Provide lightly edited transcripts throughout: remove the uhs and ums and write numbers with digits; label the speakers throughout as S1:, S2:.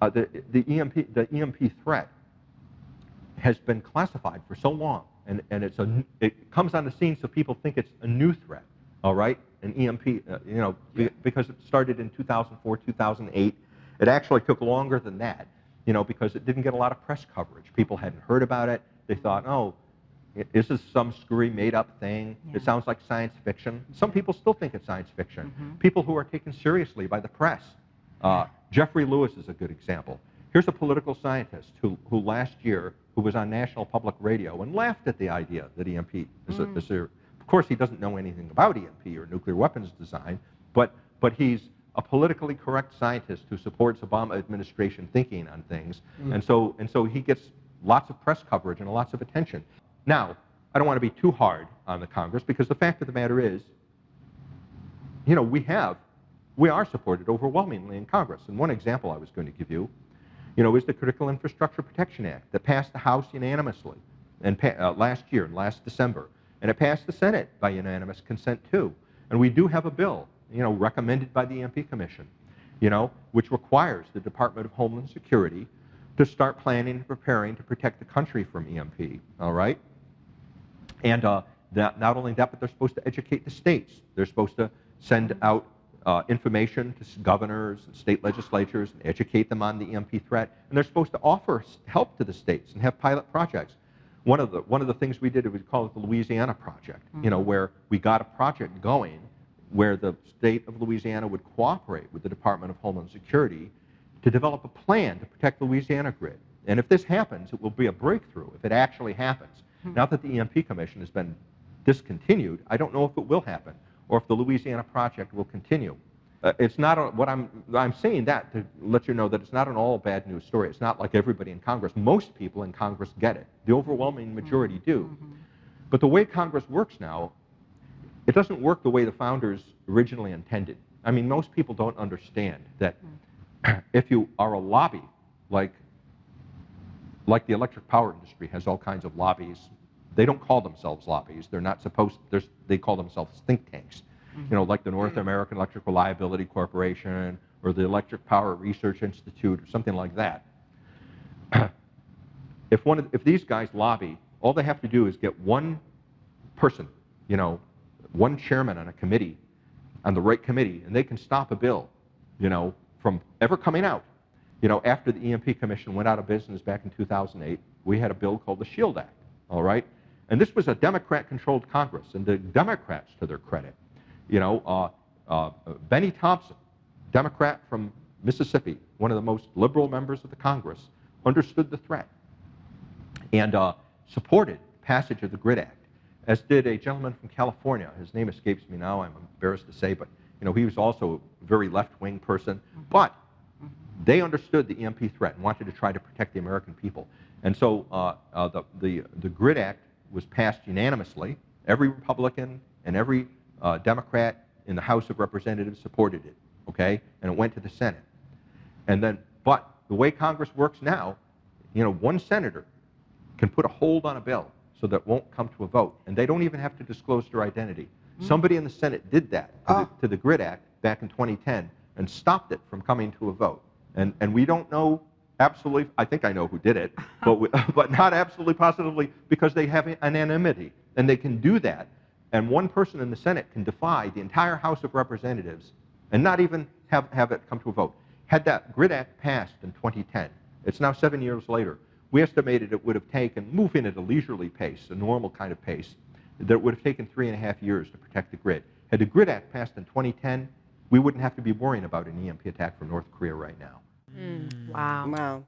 S1: the EMP threat has been classified for so long, and it comes on the scene so people think it's a new threat, all right? An EMP, because it started in 2004, 2008. It actually took longer than that, because it didn't get a lot of press coverage. People hadn't heard about it. They thought, oh, this is some screwy made-up thing. Yeah. It sounds like science fiction. Some people still think it's science fiction. People who are taken seriously by the press. Jeffrey Lewis is a good example. Here's a political scientist who last year, who was on National Public Radio and laughed at the idea that EMP is of course, he doesn't know anything about EMP or nuclear weapons design, but he's a politically correct scientist who supports Obama administration thinking on things, and so he gets lots of press coverage and lots of attention. Now, I don't want to be too hard on the Congress, because the fact of the matter is, we are supported overwhelmingly in Congress. And one example I was going to give you, is the Critical Infrastructure Protection Act that passed the House unanimously and last December. And it passed the Senate by unanimous consent too. And we do have a bill, recommended by the EMP Commission, which requires the Department of Homeland Security to start planning and preparing to protect the country from EMP, all right? And not only that, but they're supposed to educate the states. They're supposed to send out information to governors and state legislatures and educate them on the EMP threat. And they're supposed to offer help to the states and have pilot projects. One of the things we did, we call it the Louisiana Project, where we got a project going where the state of Louisiana would cooperate with the Department of Homeland Security to develop a plan to protect the Louisiana grid. And if this happens, it will be a breakthrough if it actually happens. Now that the EMP Commission has been discontinued, I don't know if it will happen or if the Louisiana Project will continue. It's not I'm saying that to let you know that it's not an all bad news story. It's not like everybody in Congress. Most people in Congress get it. The overwhelming majority do. But the way Congress works now, it doesn't work the way the founders originally intended. I mean, most people don't understand that if you are a lobby, like the electric power industry has all kinds of lobbies. They don't call themselves lobbies. They're not supposed. They call themselves think tanks. Like the North American Electric Reliability Corporation or the Electric Power Research Institute or something like that. If these guys lobby, all they have to do is get one person, one chairman on a committee, on the right committee, and they can stop a bill, from ever coming out. After the EMP Commission went out of business back in 2008, we had a bill called the SHIELD Act, all right? And this was a Democrat-controlled Congress, and the Democrats, to their credit, Benny Thompson, Democrat from Mississippi, one of the most liberal members of the Congress, understood the threat and supported passage of the GRID Act, as did a gentleman from California. His name escapes me now, I'm embarrassed to say, but he was also a very left-wing person, but they understood the EMP threat and wanted to try to protect the American people. And so the GRID Act was passed unanimously. Every Republican and every Democrat in the House of Representatives supported it, okay? And it went to the Senate. And then, but the way Congress works now, one senator can put a hold on a bill so that it won't come to a vote. And they don't even have to disclose their identity. Somebody in the Senate did that to the GRID Act back in 2010 and stopped it from coming to a vote. And we don't know absolutely, I think I know who did it, but not absolutely positively, because they have anonymity. And they can do that. And one person in the Senate can defy the entire House of Representatives and not even have it come to a vote. Had that GRID Act passed in 2010, it's now 7 years later, we estimated it would have taken, moving at a leisurely pace, a normal kind of pace, that it would have taken 3.5 years to protect the grid. Had the GRID Act passed in 2010, we wouldn't have to be worrying about an EMP attack from North Korea right now.
S2: Wow.
S3: Wow.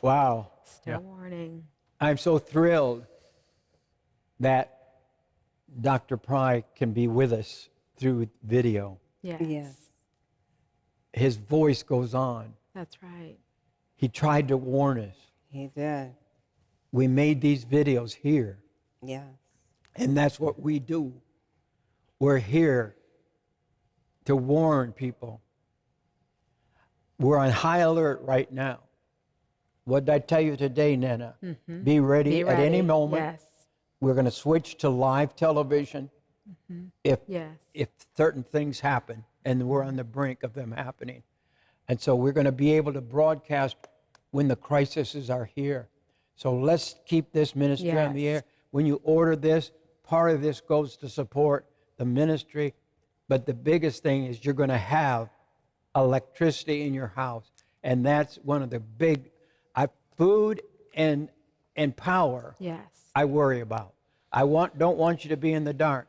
S4: Wow.
S2: Still warning.
S4: I'm so thrilled that Dr. Pry can be with us through video.
S2: Yes.
S3: Yes.
S4: His voice goes on.
S2: That's right.
S4: He tried to warn us.
S3: He did.
S4: We made these videos here,
S3: Yes.
S4: and that's what we do. We're here to warn people. We're on high alert right now. What did I tell you today, Nana? Be ready at any moment.
S2: Yes.
S4: We're going to switch to live television if
S2: Yes.
S4: certain things happen, and we're on the brink of them happening. And so we're going to be able to broadcast when the crises are here. So let's keep this ministry on the
S2: Yes.
S4: air. When you order this, part of this goes to support the ministry. But the biggest thing is you're going to have electricity in your house. And that's one of the big, food and power
S2: Yes.
S4: I worry about. Don't want you to be in the dark.